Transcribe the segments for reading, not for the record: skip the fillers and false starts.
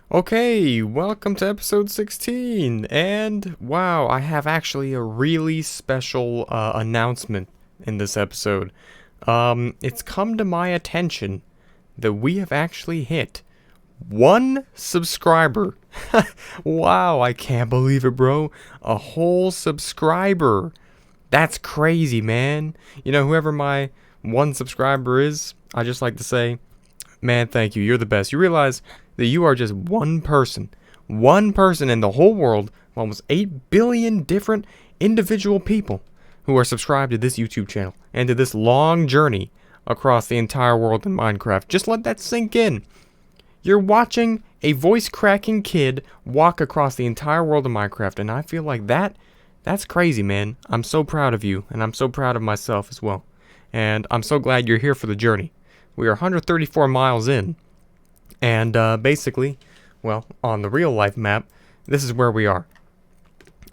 Okay, welcome to episode 16, and wow, I have actually a really special announcement in this episode. It's come to my attention that we have actually hit 1 subscriber. Wow, I can't believe it, bro. A whole subscriber. That's crazy, man. You know, whoever my 1 subscriber is, I just like to say, man, thank you. You're the best. You realize that you are just one person in the whole world, almost 8 billion different individual people who are subscribed to this YouTube channel and to this long journey across the entire world in Minecraft. Just let that sink in. You're watching a voice cracking kid walk across the entire world of Minecraft, and I feel like that's crazy, man. I'm so proud of you, and I'm so proud of myself as well. And I'm so glad you're here for the journey. We are 134 miles in, and basically, well, on the real life map, this is where we are.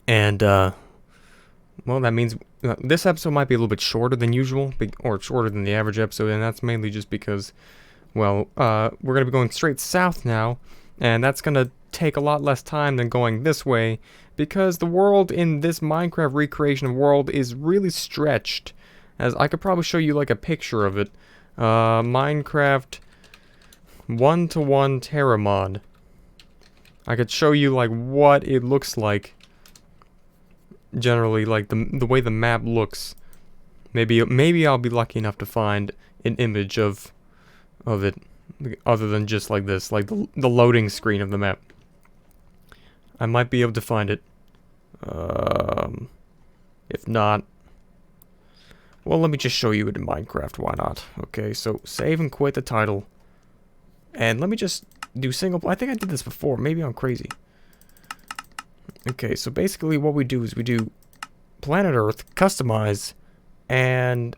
And, well, that means this episode might be a little bit shorter than usual, or shorter than the average episode, and that's mainly just because, well, we're going to be going straight south now, and that's going to take a lot less time than going this way, because the world in this Minecraft recreation of world is really stretched. As I could probably show you like a picture of it. Minecraft 1-to-1 terra mod. I could show you like what it looks like. Generally, like the way the map looks. Maybe I'll be lucky enough to find an image of it, other than just like this, like the loading screen of the map. I might be able to find it. If not, well, let me just show you it in Minecraft, why not? Okay, so save and quit the title. And let me just do I think I did this before, maybe I'm crazy. Okay, so basically what we do is we do Planet Earth, customize, and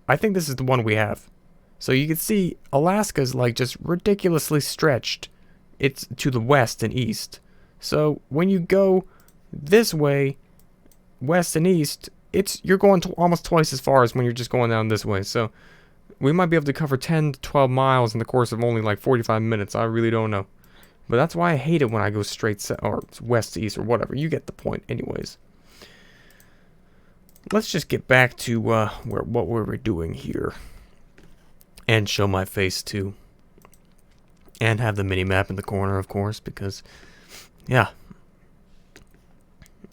I think this is the one we have. So you can see Alaska's like just ridiculously stretched. It's to the west and east. So when you go this way, west and east, you're going to almost twice as far as when you're just going down this way. So we might be able to cover 10 to 12 miles in the course of only like 45 minutes. I really don't know. But that's why I hate it when I go straight or west to east or whatever. You get the point anyways. Let's just get back to what we were doing here. And show my face too. And have the mini-map in the corner, of course, because, yeah.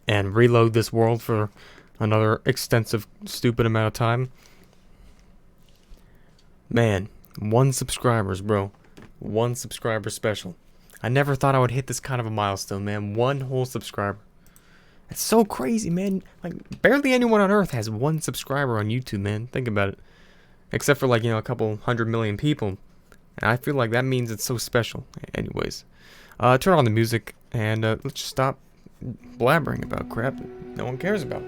And reload this world for another extensive, stupid amount of time. Man, 1 subscribers, bro. 1 subscriber special. I never thought I would hit this kind of a milestone, man. 1 whole subscriber. It's so crazy, man. Like, barely anyone on Earth has 1 subscriber on YouTube, man. Think about it. Except for, like, you know, a couple 100 million people. And I feel like that means it's so special. Anyways. Turn on the music, and let's just stop blabbering about crap that no one cares about.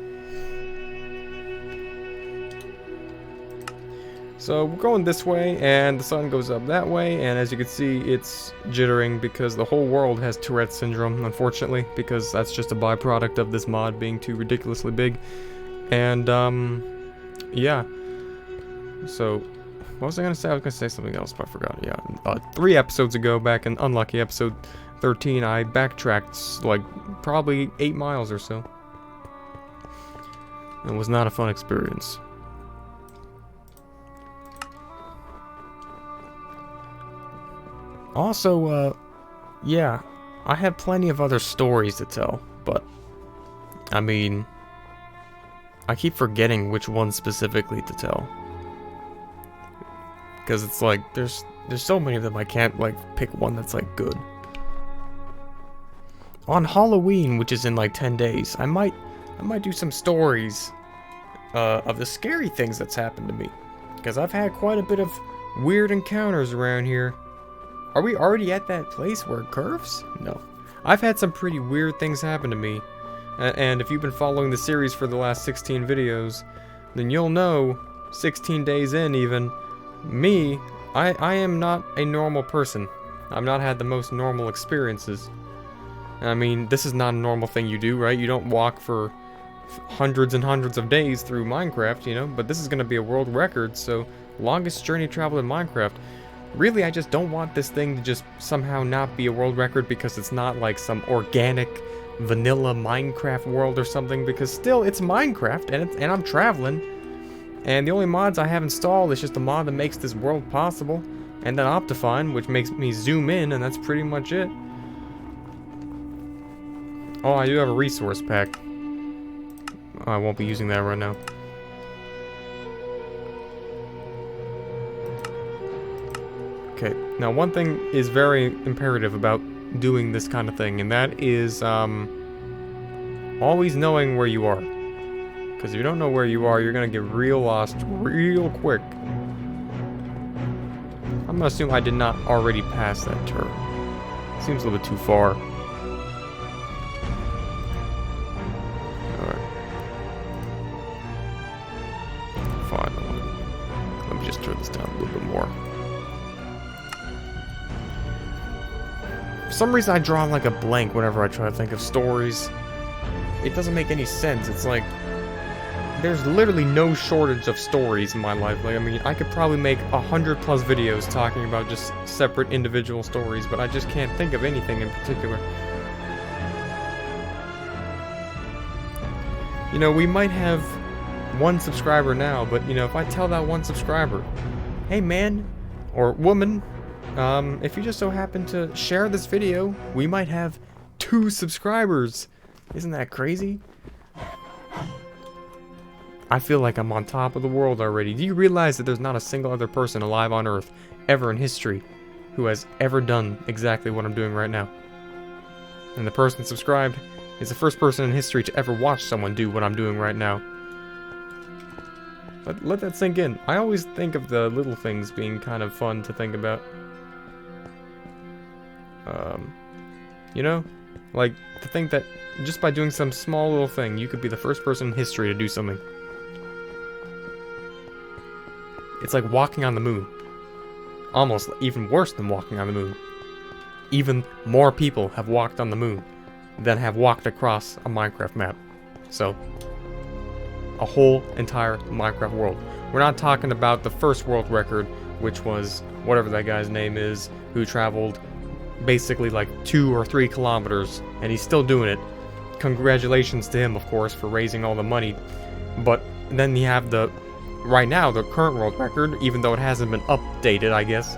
So we're going this way, and the sun goes up that way, and as you can see, it's jittering because the whole world has Tourette syndrome, unfortunately, because that's just a byproduct of this mod being too ridiculously big. And, yeah. So, what was I gonna say? I was gonna say something else, but I forgot. Yeah, 3 episodes ago, back in Unlucky episode 13, I backtracked, like, probably 8 miles or so. It was not a fun experience. Also, yeah, I have plenty of other stories to tell, but, I mean, I keep forgetting which one specifically to tell. Because it's like, there's so many of them I can't, like, pick one that's, like, good. On Halloween, which is in, like, 10 days, I might do some stories, of the scary things that's happened to me. Because I've had quite a bit of weird encounters around here. Are we already at that place where it curves? No. I've had some pretty weird things happen to me. And if you've been following the series for the last 16 videos, then you'll know, 16 days in even, me, I am not a normal person. I've not had the most normal experiences. I mean, this is not a normal thing you do, right? You don't walk for hundreds and hundreds of days through Minecraft, you know? But this is going to be a world record, so longest journey traveled in Minecraft. Really, I just don't want this thing to just somehow not be a world record because it's not like some organic, vanilla Minecraft world or something, because still, it's Minecraft, and I'm traveling, and the only mods I have installed is just the mod that makes this world possible, and then Optifine, which makes me zoom in, and that's pretty much it. Oh, I do have a resource pack. I won't be using that right now. Okay, now one thing is very imperative about doing this kind of thing, and that is, always knowing where you are. Because if you don't know where you are, you're gonna get real lost real quick. I'm gonna assume I did not already pass that turret. Seems a little bit too far. Alright. Fine. Let me just turn this down a little bit more. For some reason I draw like a blank whenever I try to think of stories. It doesn't make any sense. It's like, there's literally no shortage of stories in my life. Like, I mean, I could probably make 100+ videos talking about just separate individual stories, but I just can't think of anything in particular. You know, we might have 1 subscriber now, but, you know, if I tell that 1 subscriber, hey man, or woman, if you just so happen to share this video, we might have 2 subscribers. Isn't that crazy? I feel like I'm on top of the world already. Do you realize that there's not a single other person alive on Earth, ever in history, who has ever done exactly what I'm doing right now? And the person subscribed is the first person in history to ever watch someone do what I'm doing right now. But let that sink in. I always think of the little things being kind of fun to think about. You know? Like, to think that just by doing some small little thing, you could be the first person in history to do something. It's like walking on the moon. Almost even worse than walking on the moon. Even more people have walked on the moon than have walked across a Minecraft map. So, a whole entire Minecraft world. We're not talking about the first world record, which was whatever that guy's name is, who traveled basically like 2 or 3 kilometers, and he's still doing it. Congratulations to him, of course, for raising all the money. But then you have the, right now, the current world record, even though it hasn't been updated, I guess.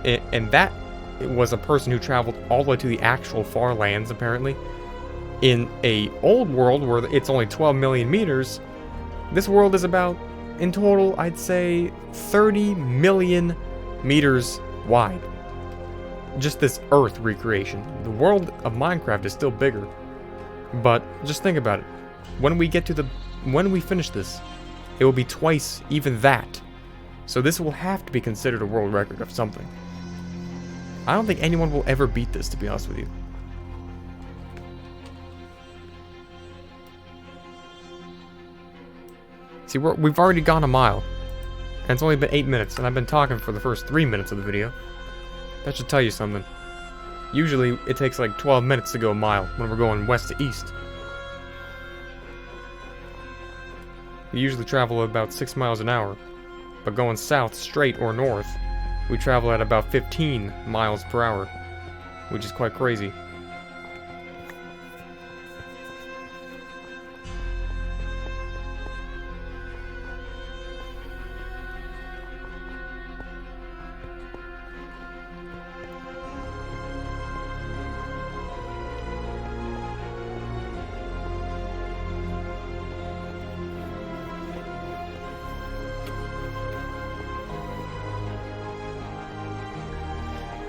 And that was a person who traveled all the way to the actual far lands, apparently. In a old world where it's only 12 million meters, this world is about, in total, I'd say 30 million meters wide. Just this Earth recreation. The world of Minecraft is still bigger. But just think about it. When we finish this, it will be twice even that. So this will have to be considered a world record of something. I don't think anyone will ever beat this, to be honest with you. See, we've already gone a mile. And it's only been 8 minutes, and I've been talking for the first 3 minutes of the video. That should tell you something. Usually, it takes like 12 minutes to go a mile when we're going west to east. We usually travel at about 6 miles an hour. But going south, straight, or north, we travel at about 15 miles per hour. Which is quite crazy.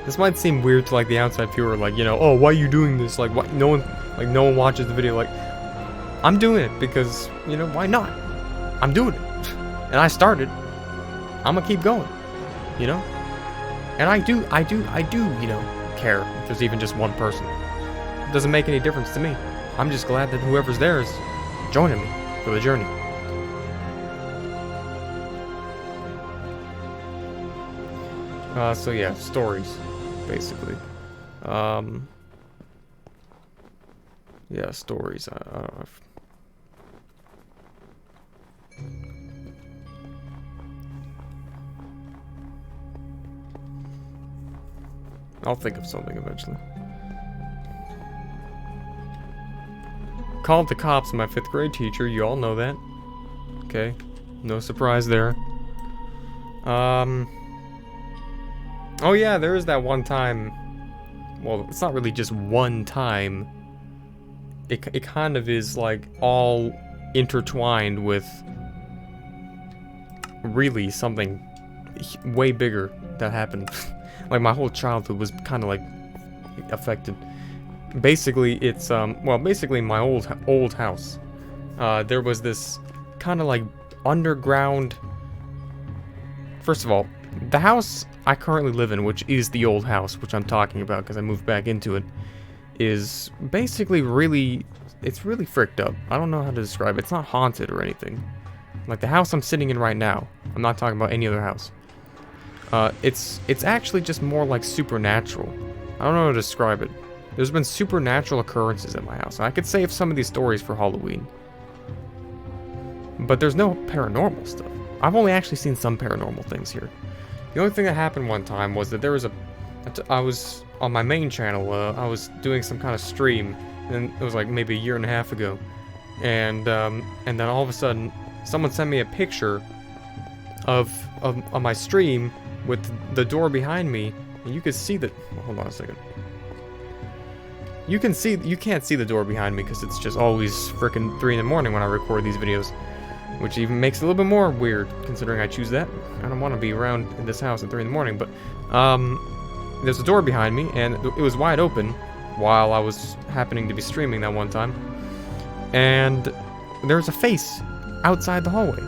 This might seem weird to like the outside viewer, like, you know, oh, why are you doing this? Like, what? No one watches the video. Like, I'm doing it because, you know, why not? I'm doing it, and I started. I'm gonna keep going, you know. And I do, you know, care if there's even just one person. It doesn't make any difference to me. I'm just glad that whoever's there is joining me for the journey. So yeah, stories. Basically, yeah, stories. I don't know if... I'll think of something eventually. Called the cops, my 5th grade teacher. You all know that. Okay. No surprise there. Oh yeah, there is that one time. Well, it's not really just one time. It kind of is like all intertwined with really something way bigger that happened. Like my whole childhood was kind of like affected. Basically, it's well, basically my old house. There was this kind of like underground. First of all, the house I currently live in, which is the old house, which I'm talking about because I moved back into it, is basically really, it's really fricked up. I don't know how to describe it. It's not haunted or anything. Like the house I'm sitting in right now, I'm not talking about any other house. It's actually just more like supernatural. I don't know how to describe it. There's been supernatural occurrences at my house. I could save some of these stories for Halloween. But there's no paranormal stuff. I've only actually seen some paranormal things here. The only thing that happened one time was that there was I was on my main channel, I was doing some kind of stream, and it was like maybe a year and a half ago. And then all of a sudden, someone sent me a picture of my stream with the door behind me, and you could see that. Hold on a second. You can't see the door behind me because it's just always frickin' 3 in the morning when I record these videos, which even makes it a little bit more weird considering I choose that. I don't want to be around in this house at 3 in the morning, but there's a door behind me, and it was wide open while I was happening to be streaming that one time, and there's a face outside the hallway,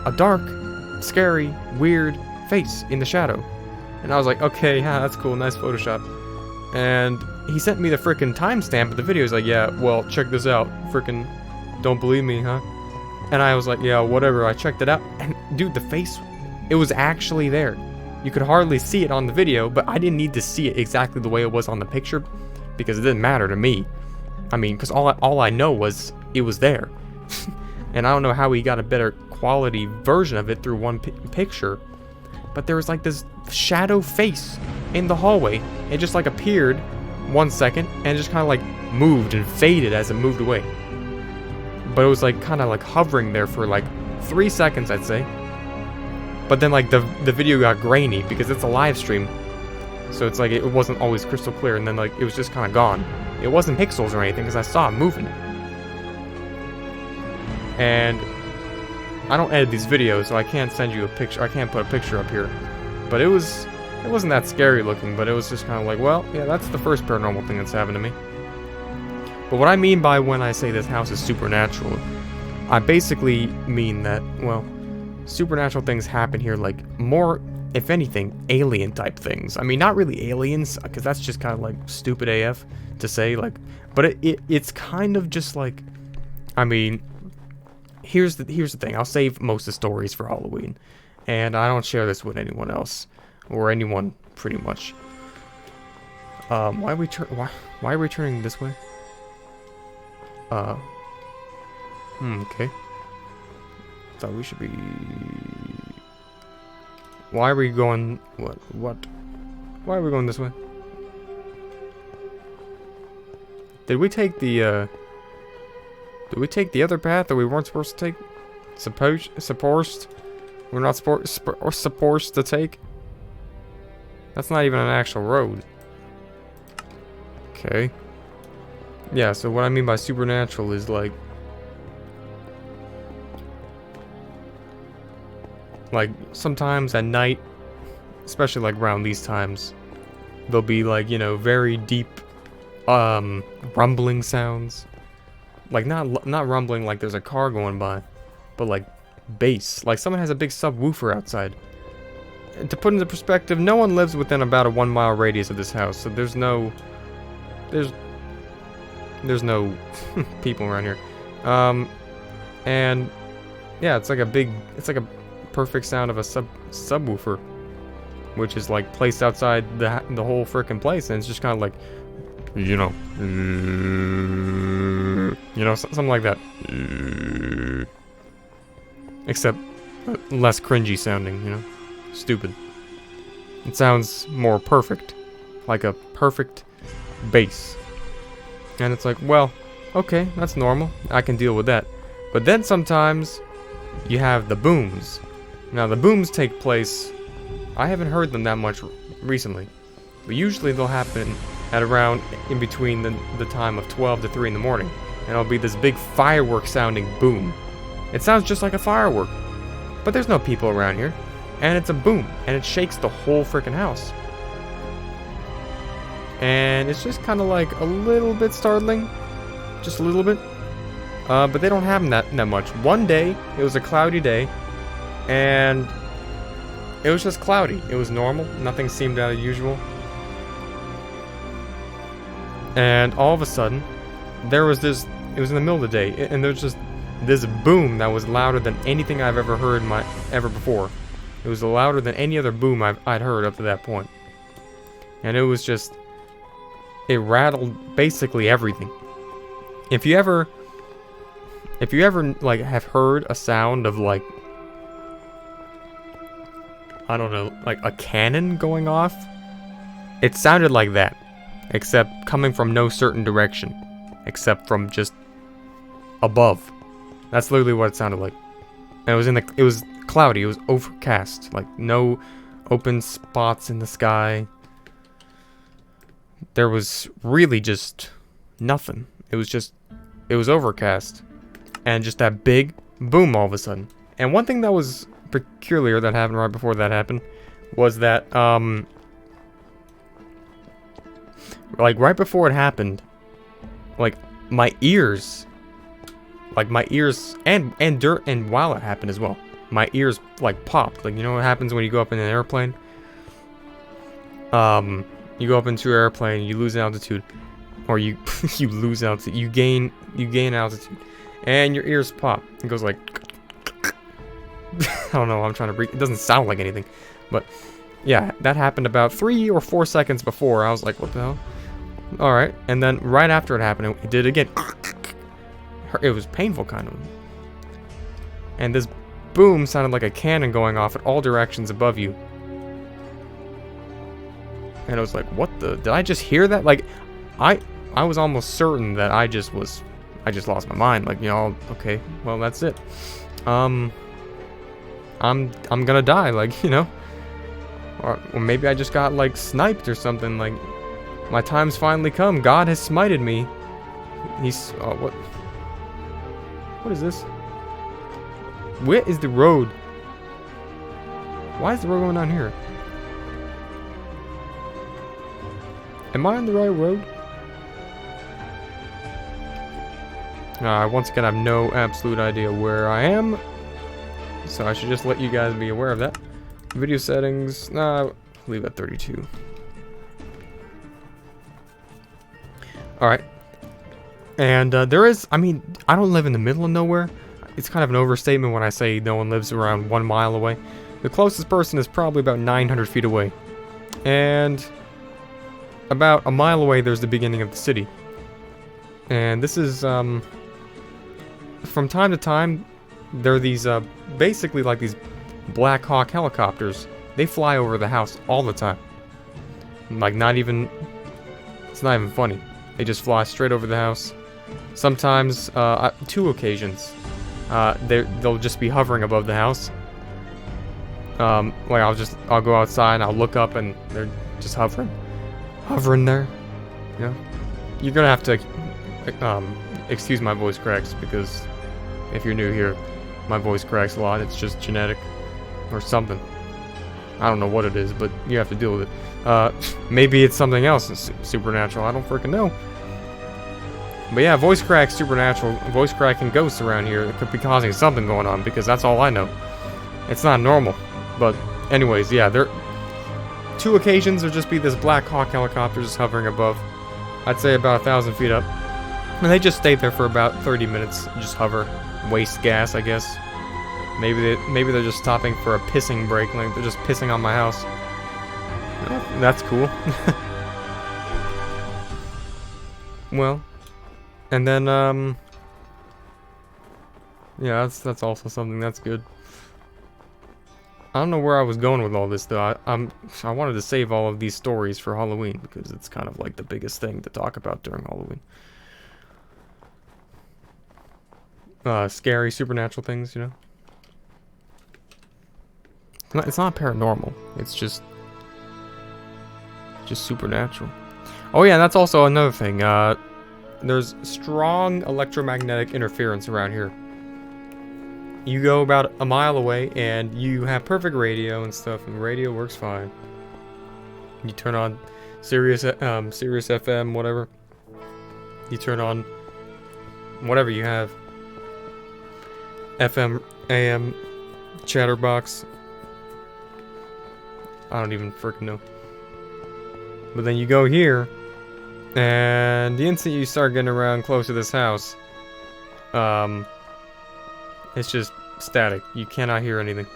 a dark, scary, weird face in the shadow, and I was like, okay, yeah, that's cool, nice Photoshop. And he sent me the frickin' timestamp of the video. He's like, yeah, well, check this out. Frickin' don't believe me, huh? And I was like, yeah, whatever. I checked it out. And dude, the face, it was actually there. You could hardly see it on the video, but I didn't need to see it exactly the way it was on the picture because it didn't matter to me. I mean, because all I know was it was there. And I don't know how he got a better quality version of it through one picture. But there was like this shadow face in the hallway. It just like appeared 1 second and just kind of like moved and faded as it moved away. But it was like kind of like hovering there for like 3 seconds, I'd say. But then like the video got grainy because it's a live stream. So it's like it wasn't always crystal clear, and then like it was just kind of gone. It wasn't pixels or anything because I saw it moving. And I don't edit these videos, so I can't send you a picture. I can't put a picture up here. But it wasn't that scary looking, but it was just kind of like, well, yeah, that's the first paranormal thing that's happened to me. But what I mean by when I say this house is supernatural, I basically mean that, well, supernatural things happen here, like more, if anything, alien type things. I mean, not really aliens, because that's just kind of like stupid AF to say, like, but it's kind of just like, I mean, here's the thing. I'll save most of the stories for Halloween, and I don't share this with anyone else or anyone pretty much. Why are we turning this way? Okay. Thought we should be. Why are we going? What? Why are we going this way? Did we take the other path that we weren't supposed to take? Supposed? We're not supposed to take? That's not even an actual road. Okay. Yeah, so what I mean by supernatural is like sometimes at night, especially like around these times, there'll be like, you know, very deep rumbling sounds. Like not rumbling like there's a car going by, but like bass. Like someone has a big subwoofer outside. And to put into perspective, no one lives within about a 1 mile radius of this house, so there's no people around here. And yeah, it's like a perfect sound of a subwoofer, which is like placed outside the whole frickin' place, and it's just kind of like, you know, something like that. Except less cringy sounding, you know, stupid. It sounds more perfect like a perfect base. And it's like, well, okay, that's normal. I can deal with that. But then sometimes you have the booms. Now the booms take place, I haven't heard them that much recently, but usually they'll happen at around in between the time of 12 to 3 in the morning. And it'll be this big firework sounding boom. It sounds just like a firework, but there's no people around here. And it's a boom, and it shakes the whole freaking house. And it's just kind of like a little bit startling, just a little bit. But they don't happen that much. One day, it was a cloudy day, and it was just cloudy. It was normal. Nothing seemed out of usual. And all of a sudden, there was this, it was in the middle of the day, and there was just this boom that was louder than anything I've ever heard ever before. It was louder than any other boom I'd heard up to that point. And it was just, it rattled basically everything. If you ever like have heard a sound of like, I don't know, like a cannon going off, it sounded like that, except coming from no certain direction, except from just above. That's literally what it sounded like. And it was cloudy, it was overcast, like no open spots in the sky. There was really just nothing. It was overcast. And just that big boom all of a sudden. And one thing that was peculiar that happened right before that happened was that, like right before it happened, like my ears, and while it happened as well, my ears like popped. Like, you know what happens when you go up in an airplane? You go up into an airplane, you lose altitude, or you lose altitude, you gain altitude, and your ears pop. It goes like, I don't know, I'm trying to breathe. It doesn't sound like anything, but yeah, that happened about 3 or 4 seconds before. I was like, what the hell? All right, and then right after it happened, it did it again. It was painful, kind of. And this boom sounded like a cannon going off at all directions above you. And I was like, what the? Did I just hear that? Like, I was almost certain that I just lost my mind. Like, you know, okay, well, that's it. I'm gonna die, like, you know. Or maybe I just got, like, sniped or something. Like, my time's finally come. God has smited me. He's, what? What is this? Where is the road? Why is the road going down here? Am I on the right road? Once again, I have no absolute idea where I am. So I should just let you guys be aware of that. Video settings, leave at 32. Alright. And there is, I mean, I don't live in the middle of nowhere. It's kind of an overstatement when I say no one lives around 1 mile away. The closest person is probably about 900 feet away. And about a mile away, there's the beginning of the city. And this is, from time to time, there are these, basically like these Black Hawk helicopters. They fly over the house all the time. Like, it's not even funny. They just fly straight over the house. Sometimes, 2 occasions, they'll just be hovering above the house. Like I'll go outside and I'll look up and they're just hovering there. You know, you're gonna have to, excuse my voice cracks, because if you're new here, my voice cracks a lot. It's just genetic or something. I don't know what it is, but you have to deal with it. Maybe it's something else. It's supernatural. I don't freaking know. But yeah, voice crack, supernatural, voice crack and ghosts around here. It could be causing something going on, because that's all I know. It's not normal. But anyways, yeah, 2 occasions there'll just be this Black Hawk helicopter just hovering above. I'd say about 1,000 feet up. And they just stay there for about 30 minutes, just hover, waste gas, I guess. Maybe they're just stopping for a pissing break, like they're just pissing on my house. That's cool. Well, and then yeah, that's also something that's good. I don't know where I was going with all this though. I wanted to save all of these stories for Halloween because it's kind of like the biggest thing to talk about during Halloween. Scary supernatural things, you know. It's not paranormal. It's just supernatural. Oh yeah, and that's also another thing. There's strong electromagnetic interference around here. You go about a mile away and you have perfect radio and stuff, and radio works fine. You turn on Sirius FM, whatever. You turn on whatever you have. FM, AM, chatterbox. I don't even freaking know. But then you go here, and the instant you start getting around close to this house, it's just static. You cannot hear anything.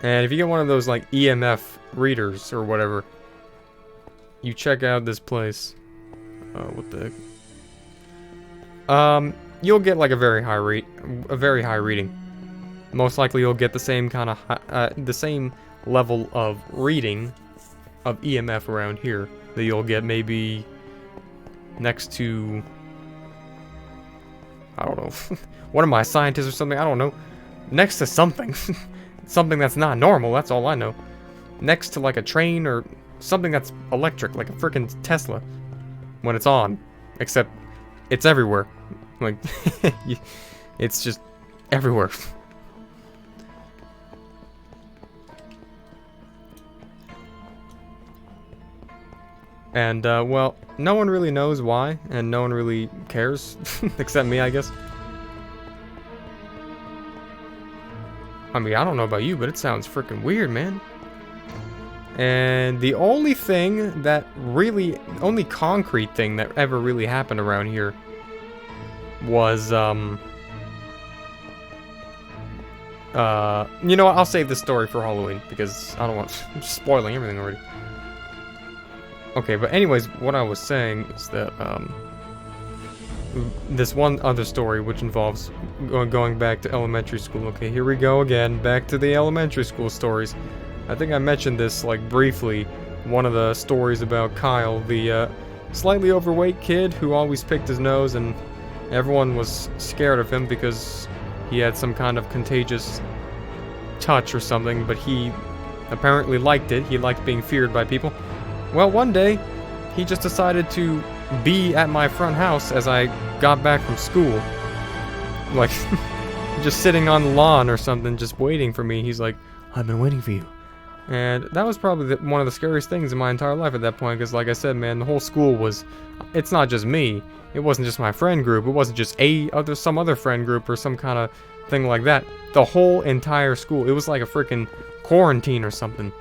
And if you get one of those like EMF readers or whatever, you check out this place. What the heck? You'll get like a very high reading. Most likely you'll get the same kind of the same level of reading of EMF around here that you'll get maybe next to, I don't know, what am I, a scientist or something? I don't know. Next to something. Something that's not normal, that's all I know. Next to like a train or something that's electric, like a freaking Tesla, when it's on. Except it's everywhere. Like, it's just everywhere. And, well, no one really knows why, and no one really cares, except me, I guess. I mean, I don't know about you, but it sounds freaking weird, man. And the only thing that really, only concrete thing that ever really happened around here was, you know what, I'll save this story for Halloween, because I don't want, I'm spoiling everything already. Okay, but anyways, what I was saying is that, this one other story, which involves going back to elementary school. Okay, here we go again, back to the elementary school stories. I think I mentioned this, like, briefly. One of the stories about Kyle, the, slightly overweight kid who always picked his nose, and everyone was scared of him because he had some kind of contagious touch or something, but he apparently liked it. He liked being feared by people. Well, one day, he just decided to be at my front house as I got back from school. Like, just sitting on the lawn or something, just waiting for me. He's like, I've been waiting for you. And that was probably one of the scariest things in my entire life at that point, because like I said, man, the whole school was, it's not just me. It wasn't just my friend group. It wasn't just some other friend group or some kind of thing like that. The whole entire school. It was like a freaking quarantine or something.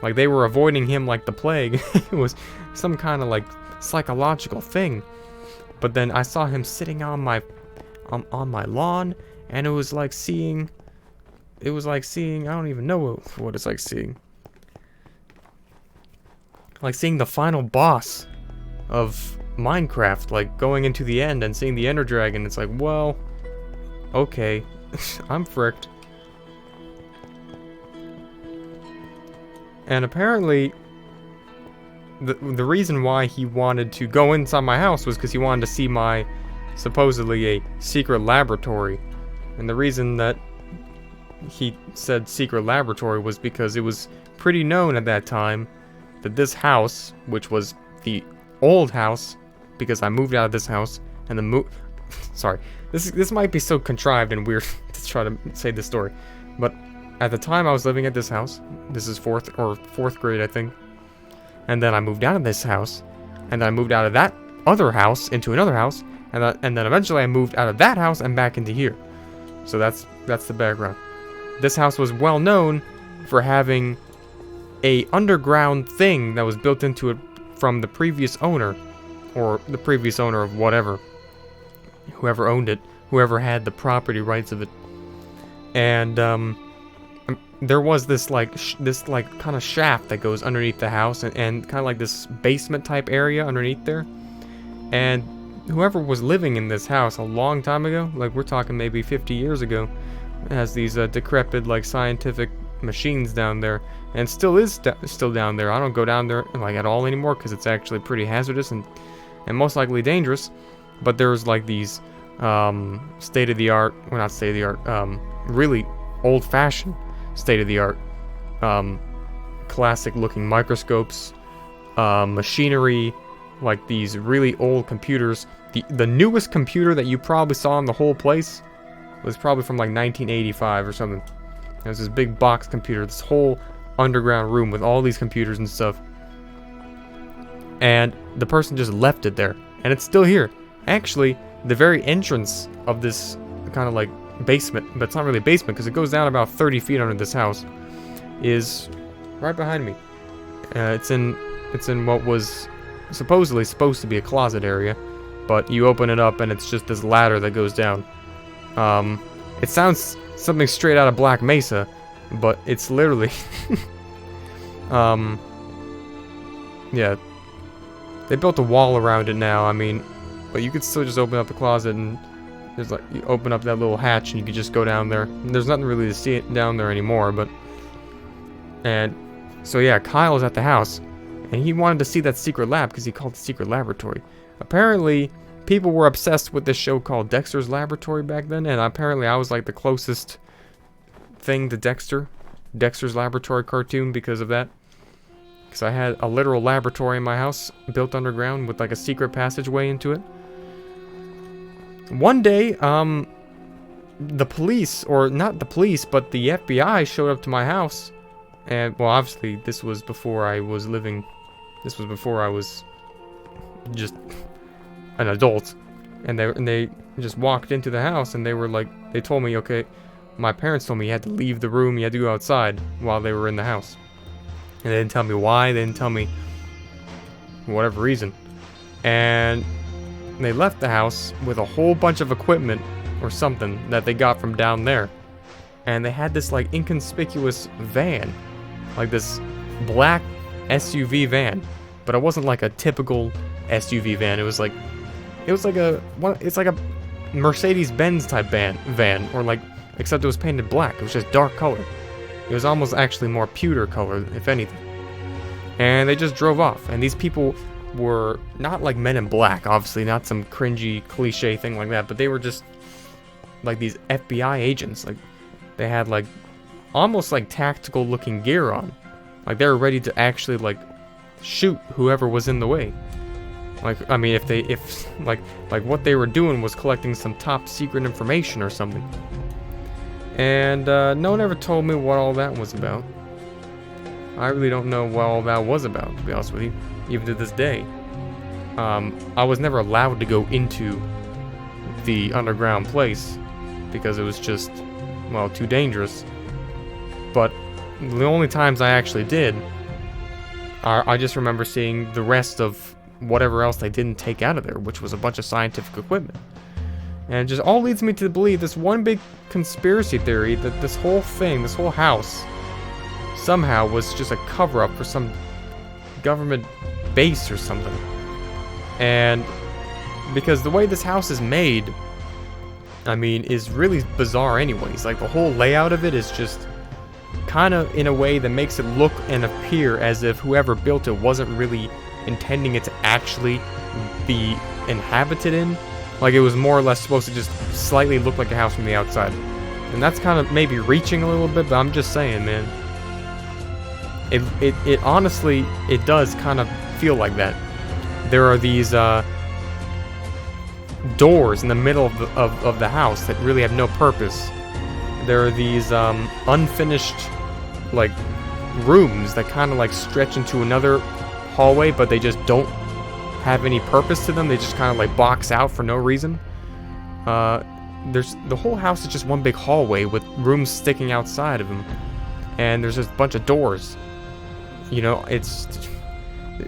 Like, they were avoiding him like the plague. It was some kind of, like, psychological thing. But then I saw him sitting on my lawn, and it was like seeing, I don't even know what it's like seeing. Like seeing the final boss of Minecraft, like, going into the end and seeing the Ender Dragon. It's like, well, okay, I'm fricked. And apparently, the reason why he wanted to go inside my house was because he wanted to see my, supposedly, a secret laboratory. And the reason that he said secret laboratory was because it was pretty known at that time that this house, which was the old house, because I moved out of this house, and sorry, this might be so contrived and weird to try to say this story, but at the time I was living at this house. This is fourth grade, I think. And then I moved out of this house, and then I moved out of that other house into another house, and then eventually I moved out of that house and back into here. So that's the background. This house was well known for having a underground thing that was built into it from the previous owner, or the previous owner of whatever, whoever owned it, whoever had the property rights of it. And there was this like kind of shaft that goes underneath the house, and kind of like this basement type area underneath there. And whoever was living in this house a long time ago, like we're talking maybe 50 years ago, has these decrepit like scientific machines down there, and it still is still down there. I don't go down there like at all anymore because it's actually pretty hazardous and most likely dangerous. But there's like these state-of-the-art, well, not state-of-the-art, really old-fashioned state-of-the-art classic-looking microscopes, machinery, like these really old computers. The newest computer that you probably saw in the whole place was probably from like 1985 or something. It was this big box computer, this whole underground room with all these computers and stuff. And the person just left it there, and it's still here. Actually, the very entrance of this kind of like basement, but it's not really a basement because it goes down about 30 feet under this house, is right behind me. It's in what was supposedly supposed to be a closet area, but you open it up and it's just this ladder that goes down. It sounds something straight out of Black Mesa, but it's literally yeah, they built a wall around it now. I mean, but you could still just open up the closet and there's like, you open up that little hatch and you could just go down there. There's nothing really to see it down there anymore, but and so yeah, Kyle's at the house and he wanted to see that secret lab because he called it secret laboratory. Apparently people were obsessed with this show called Dexter's Laboratory back then, and apparently I was like the closest thing to Dexter's Laboratory cartoon because of that. Because I had a literal laboratory in my house built underground with like a secret passageway into it. One day, the police, or not the police, but the FBI showed up to my house. And, well, obviously, this was before I was just an adult. And they just walked into the house and they were like, they told me, okay, my parents told me you had to leave the room, you had to go outside while they were in the house. And they didn't tell me why, they didn't tell me whatever reason. And they left the house with a whole bunch of equipment or something that they got from down there. And they had this like inconspicuous van, like this black SUV van, but it wasn't like a typical SUV van. It's like a Mercedes-Benz type van, or like, except it was painted black. It was just dark color. It was almost actually more pewter color, if anything. And they just drove off. And these people were not like Men in Black, obviously, not some cringy cliche thing like that, but they were just like these FBI agents. Like, they had like almost like tactical looking gear on. Like, they were ready to actually like shoot whoever was in the way. Like, I mean, if what they were doing was collecting some top secret information or something. And no one ever told me what all that was about. I really don't know what all that was about, to be honest with you, even to this day. I was never allowed to go into the underground place because it was just, well, too dangerous. But the only times I actually did, I just remember seeing the rest of whatever else they didn't take out of there, which was a bunch of scientific equipment. And it just all leads me to believe this one big conspiracy theory that this whole thing, this whole house, somehow was just a cover-up for some government base or something. And because the way this house is made, I mean, is really bizarre anyways. Like, the whole layout of it is just kind of in a way that makes it look and appear as if whoever built it wasn't really intending it to actually be inhabited in. Like, it was more or less supposed to just slightly look like a house from the outside. And that's kind of maybe reaching a little bit, but I'm just saying, man. It honestly, it does kind of feel like that. There are these doors in the middle of the house that really have no purpose. There are these unfinished, like, rooms that kind of like stretch into another hallway, but they just don't have any purpose to them. They just kind of like box out for no reason. There's the whole house is just one big hallway with rooms sticking outside of them, and there's just a bunch of doors. You know, there's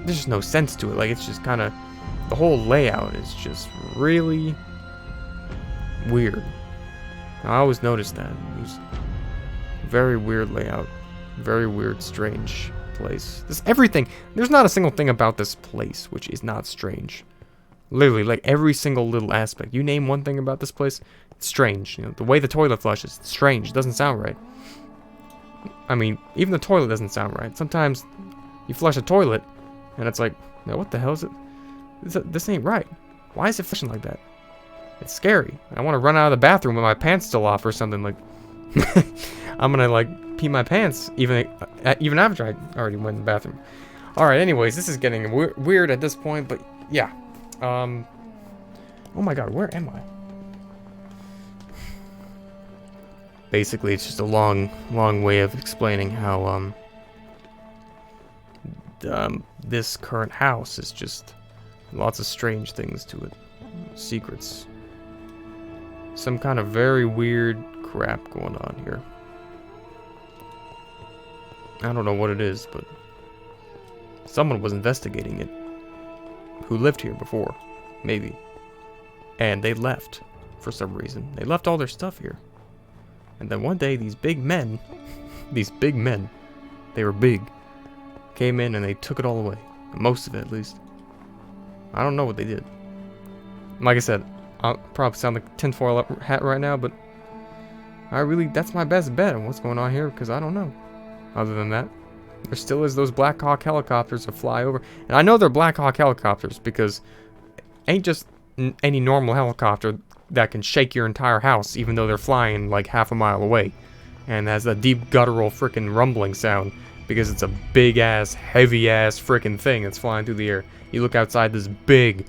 just no sense to it. Like, it's just kind of, the whole layout is just really weird. I always noticed that. It was very weird layout, very weird, strange place. There's not a single thing about this place which is not strange. Literally, like, every single little aspect. You name one thing about this place, it's strange. You know, the way the toilet flushes, it's strange. It doesn't sound right. I mean, even the toilet doesn't sound right. Sometimes you flush a toilet, and it's like, no, what the hell is it? This ain't right. Why is it flushing like that? It's scary. I want to run out of the bathroom with my pants still off or something. Like, I'm gonna like pee my pants even after I already went in the bathroom. All right. Anyways, this is getting weird at this point, but yeah. Oh my God, where am I? Basically, it's just a long way of explaining how this current house is just lots of strange things to it, secrets, some kind of very weird crap going on here. I don't know what it is, but someone was investigating it who lived here before, maybe, and they left for some reason. They left all their stuff here. And then one day, these big men, they were big, came in and they took it all away. Most of it, at least. I don't know what they did. Like I said, I'll probably sound like a tinfoil hat right now, but that's my best bet on what's going on here, because I don't know. Other than that, there still is those Black Hawk helicopters that fly over. And I know they're Black Hawk helicopters, because ain't just any normal helicopter that can shake your entire house, even though they're flying like half a mile away, and has a deep guttural freaking rumbling sound because it's a big ass, heavy ass freaking thing that's flying through the air. You look outside, this big,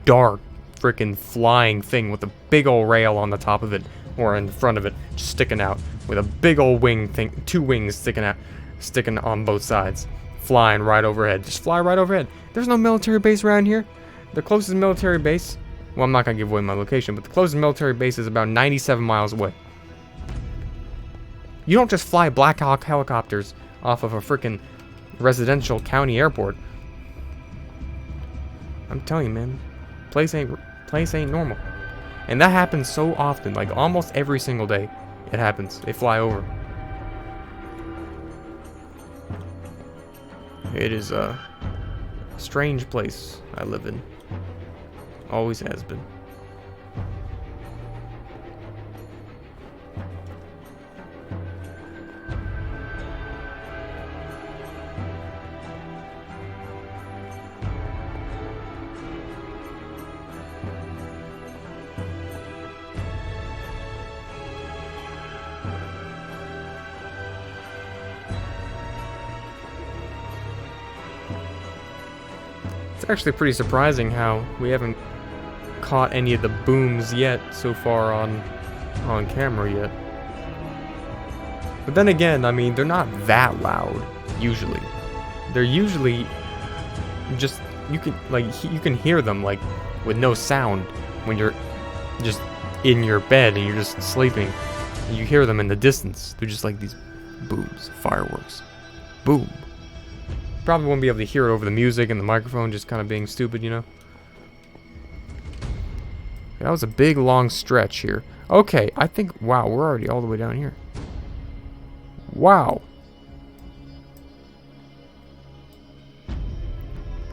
dark freaking flying thing with a big old rail on the top of it or in front of it, just sticking out with a big old wing thing, 2 wings sticking on both sides, flying right overhead. Just fly right overhead. There's no military base around here. The closest military base, well, I'm not going to give away my location, but the closest military base is about 97 miles away. You don't just fly Black Hawk helicopters off of a freaking residential county airport. I'm telling you, man, place ain't normal. And that happens so often, like almost every single day it happens. They fly over. It is a strange place I live in. Always has been. It's actually pretty surprising how we haven't caught any of the booms yet so far on camera yet. But then again, I mean, they're not that loud usually. They're usually just you can hear them like with no sound when you're just in your bed and you're just sleeping. And you hear them in the distance. They're just like these booms, fireworks. Boom. Probably won't be able to hear it over the music and the microphone just kind of being stupid, you know? That was a big, long stretch here. Okay, I think, wow, we're already all the way down here. Wow.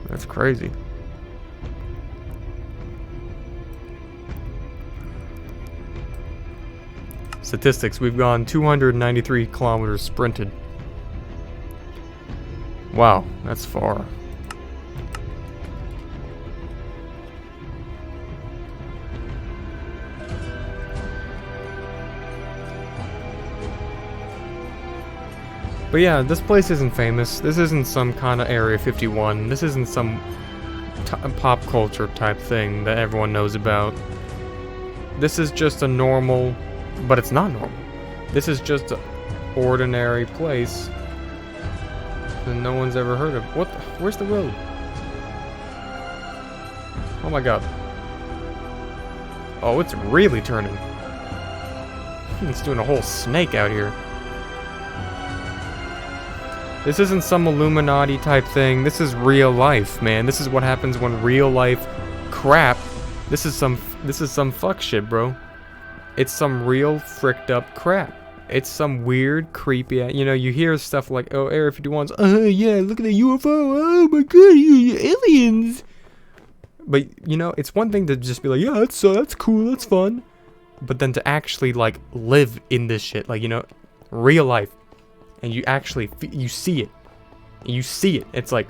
That's crazy. Statistics, we've gone 293 kilometers sprinted. Wow, that's far. But yeah, this place isn't famous. This isn't some kind of Area 51. This isn't some pop culture type thing that everyone knows about. This is just a normal, but it's not normal. This is just an ordinary place that no one's ever heard of. Where's the road? Oh my god. Oh, it's really turning. It's doing a whole snake out here. This isn't some Illuminati type thing. This is real life, man. This is what happens when real life crap. This is some fuck shit, bro. It's some real fricked up crap. It's some weird, creepy, you know, you hear stuff like, oh, Area 51's, yeah, look at the UFO, oh my god, you aliens. But, you know, it's one thing to just be like, yeah, that's cool, that's fun. But then to actually, like, live in this shit, like, you know, real life, and you actually you see it. You see it. It's like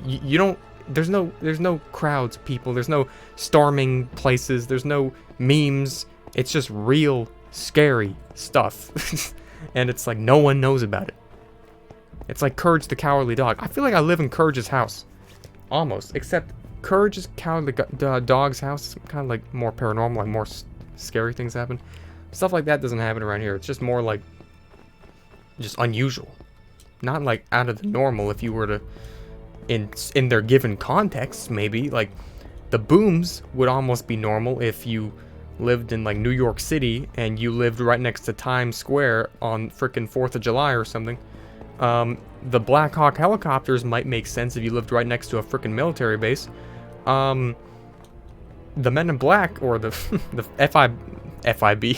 you don't. There's no crowds of people. There's no storming places. There's no memes. It's just real scary stuff, and it's like no one knows about it. It's like Courage the Cowardly Dog. I feel like I live in Courage's house, almost. Except Courage's Cowardly Dog's house is kind of like more paranormal, like more scary things happen. Stuff like that doesn't happen around here. It's just more like just unusual, not like out of the normal. If you were to, in their given context, maybe like the booms would almost be normal if you lived in like New York City and you lived right next to Times Square on frickin' 4th of July or something. The Black Hawk helicopters might make sense if you lived right next to a frickin' military base. The Men in Black or the the FIB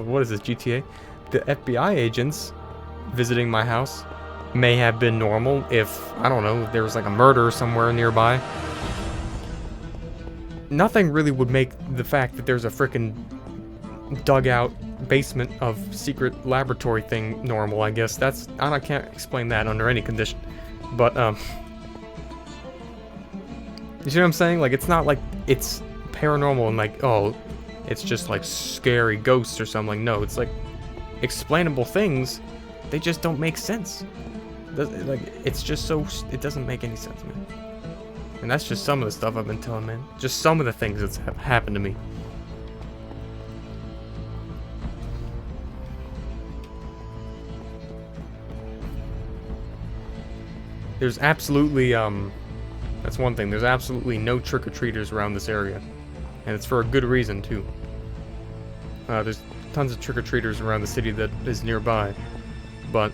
what is this, GTA? The FBI agents visiting my house may have been normal if, I don't know, if there was like a murder somewhere nearby. Nothing really would make the fact that there's a frickin' dugout basement of secret laboratory thing normal, I guess. I can't explain that under any condition. But, you see what I'm saying? Like, it's not like it's paranormal and like, oh, it's just like scary ghosts or something. Like, no, it's like explainable things. They just don't make sense. Like, it's just so, it doesn't make any sense, man. And that's just some of the stuff I've been telling, man. Just some of the things that's happened to me. There's absolutely, that's one thing. There's absolutely no trick-or-treaters around this area. And it's for a good reason, too. There's tons of trick-or-treaters around the city that is nearby. But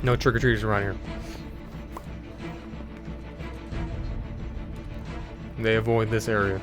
no trick-or-treaters around here. They avoid this area.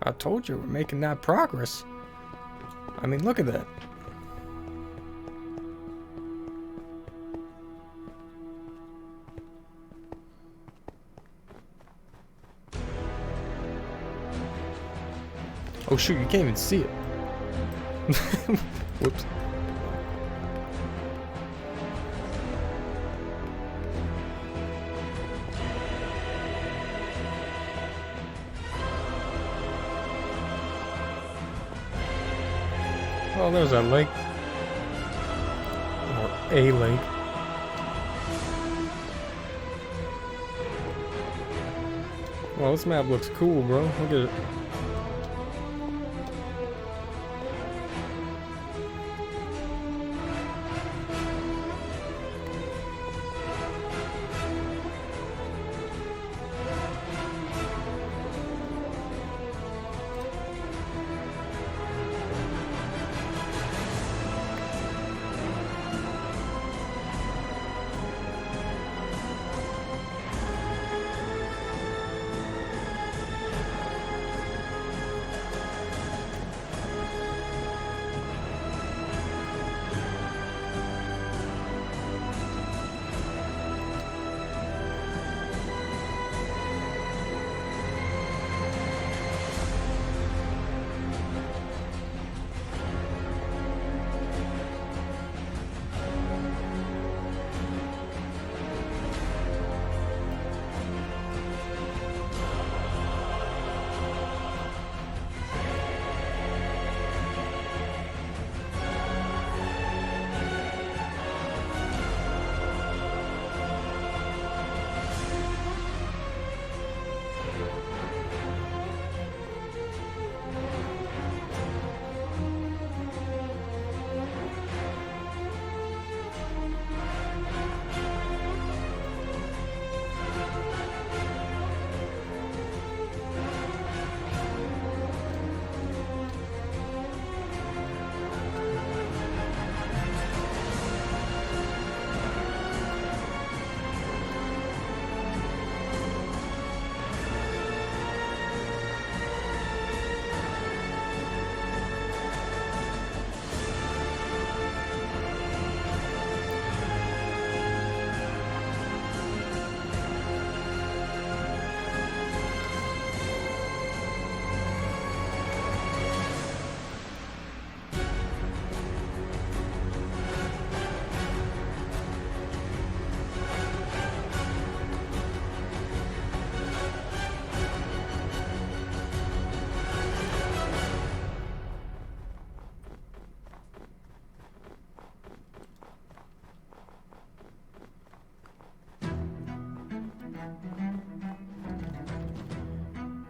I told you we're making that progress. I mean, look at that. Oh shoot, you can't even see it. Whoops. Oh, there's that lake. Or a lake. Well, this map looks cool, bro. Look at it.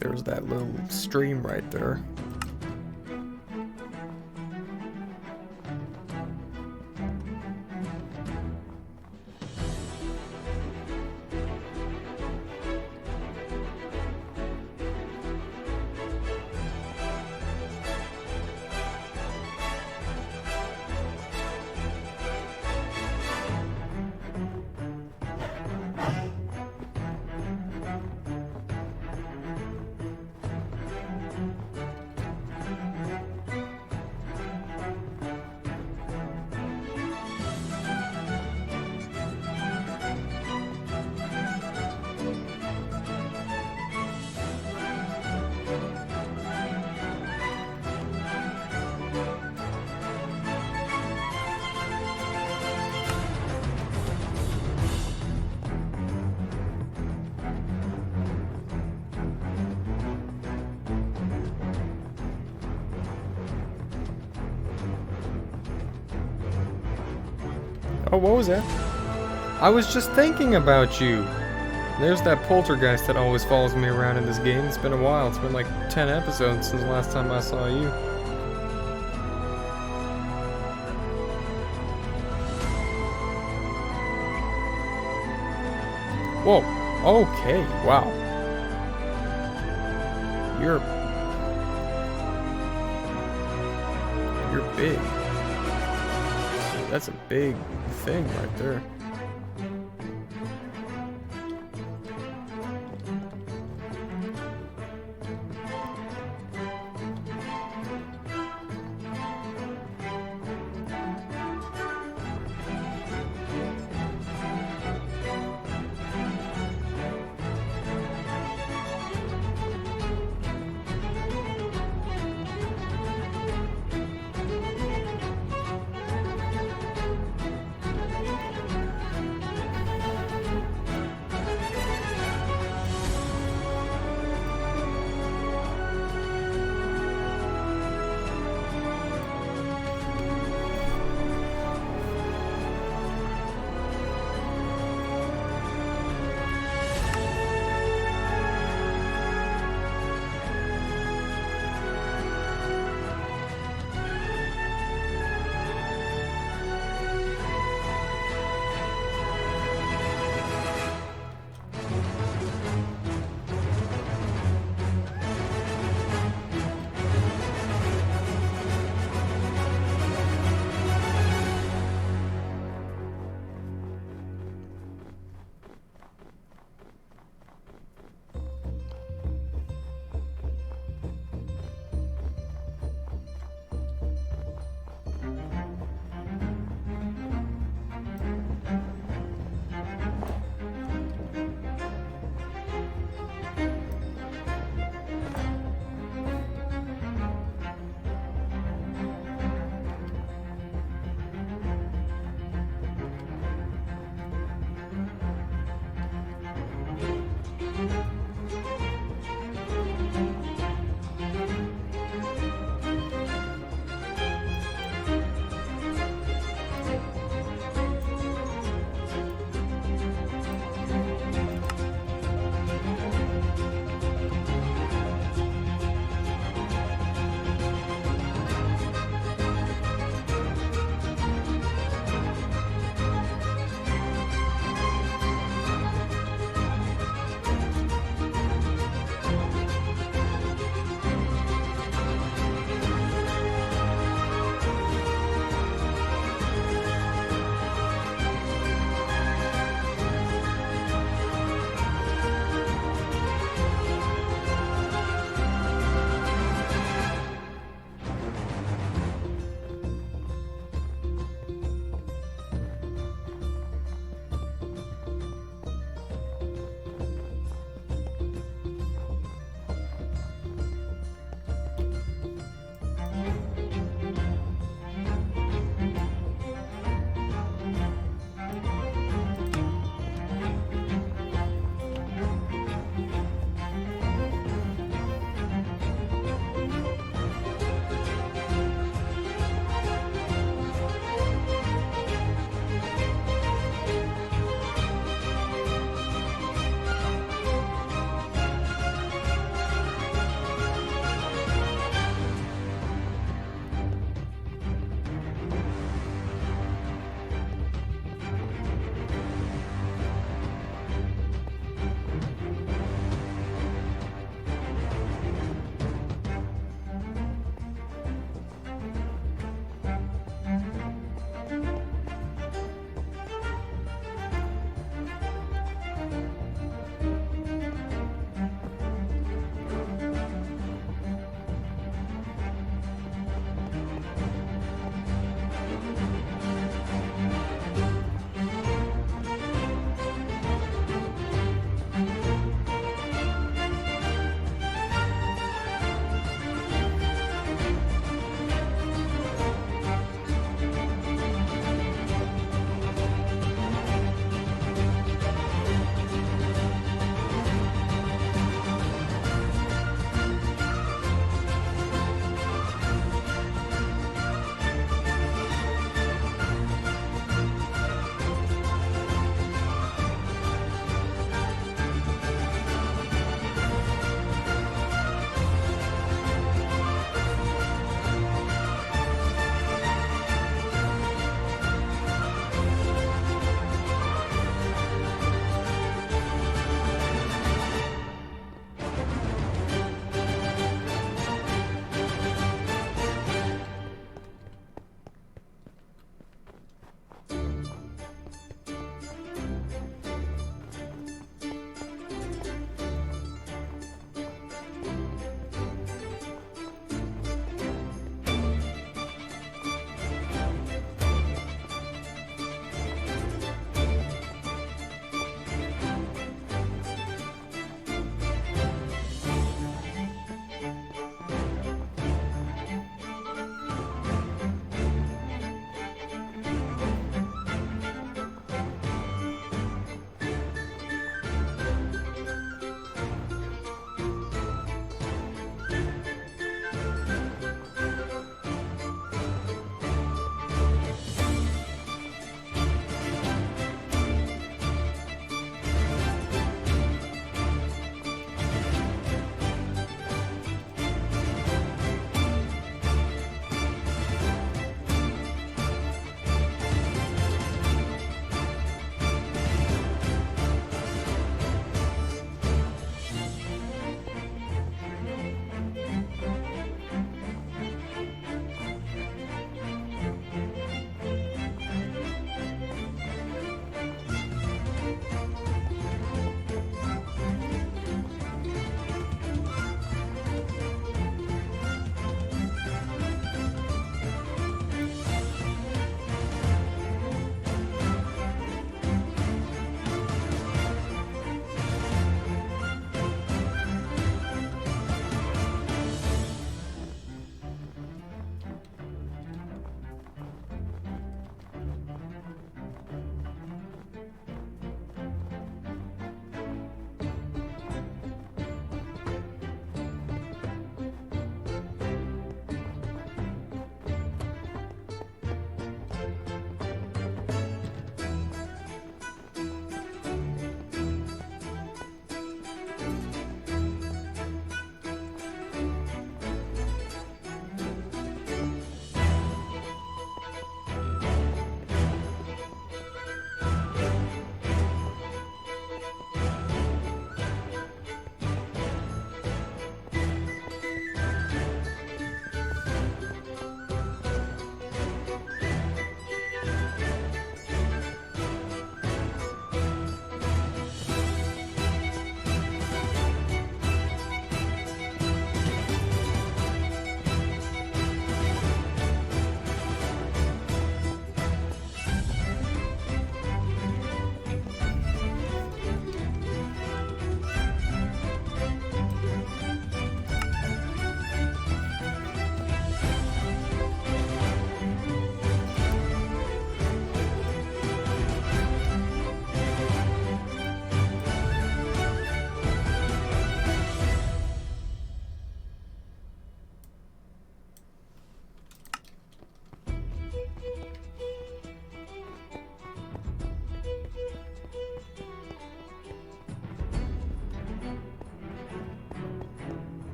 There's that little stream right there. Oh, what was that? I was just thinking about you. There's that poltergeist that always follows me around in this game. It's been a while. It's been like 10 episodes since the last time I saw you. Whoa. Okay. Wow. You're big. That's a big thing right there.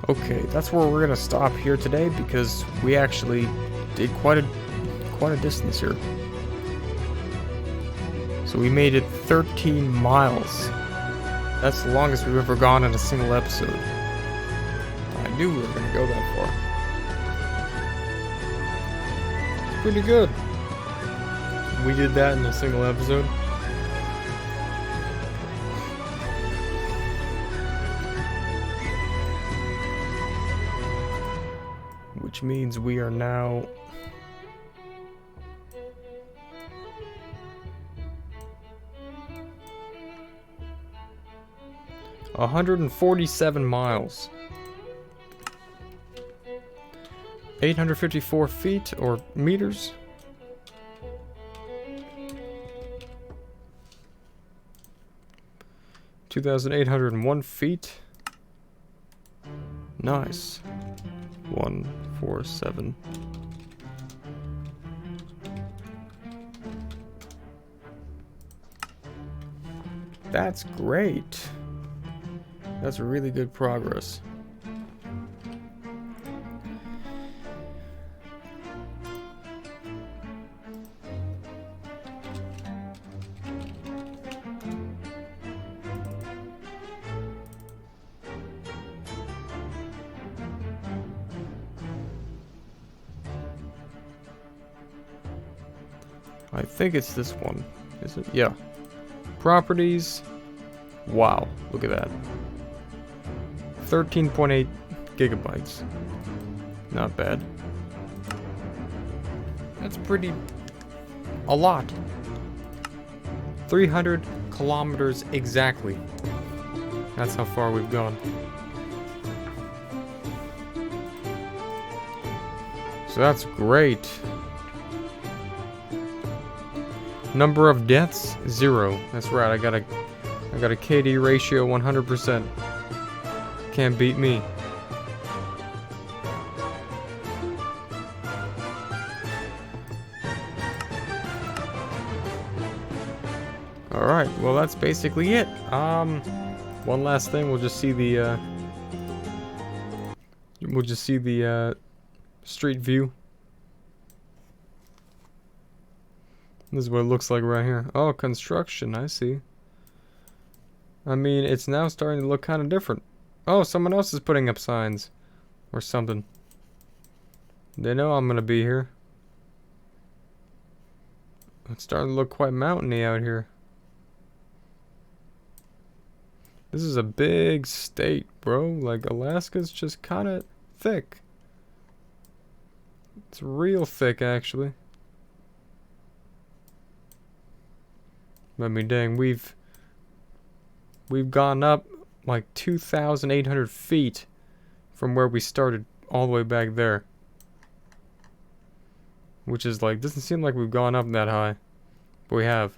Okay, that's where we're gonna stop here today because we actually did quite a distance here. So we made it 13 miles. That's the longest we've ever gone in a single episode. I knew we were gonna go that far. It's pretty good. We did that in a single episode. Which means we are now 147 miles. 854 feet or meters. $2,801 feet. Nice. 147. That's great. That's really good progress. I think it's this one. Is it? Yeah. Properties. Wow, look at that. 13.8 gigabytes. Not bad. That's pretty... a lot. 300 kilometers exactly. That's how far we've gone. So that's great. Number of deaths, 0. That's right, I got a KD ratio 100%. Can't beat me. Alright, well that's basically it. One last thing, we'll just see the street view. This is what it looks like right here. Oh, construction, I see. I mean, it's now starting to look kind of different. Oh, someone else is putting up signs. Or something. They know I'm gonna be here. It's starting to look quite mountainy out here. This is a big state, bro. Like, Alaska's just kind of thick. It's real thick, actually. I mean, dang, we've gone up like 2,800 feet from where we started all the way back there. Which is like, doesn't seem like we've gone up that high. But we have.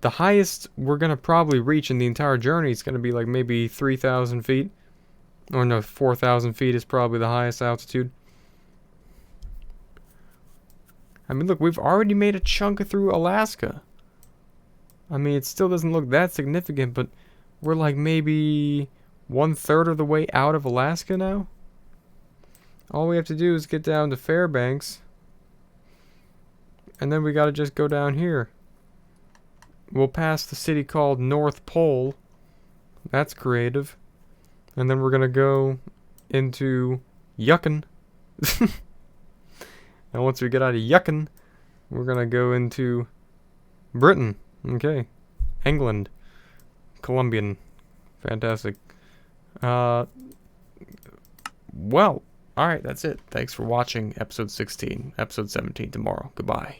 The highest we're going to probably reach in the entire journey is going to be like maybe 3,000 feet. Or no, 4,000 feet is probably the highest altitude. I mean, look, we've already made a chunk through Alaska. I mean, it still doesn't look that significant, but we're like maybe 1/3 of the way out of Alaska now. All we have to do is get down to Fairbanks. And then we gotta just go down here. We'll pass the city called North Pole. That's creative. And then we're gonna go into Yukon. And once we get out of Yukon, we're gonna go into Britain. Okay. England. Colombian. Fantastic. Well, alright, that's it. Thanks for watching episode 16. Episode 17 tomorrow. Goodbye.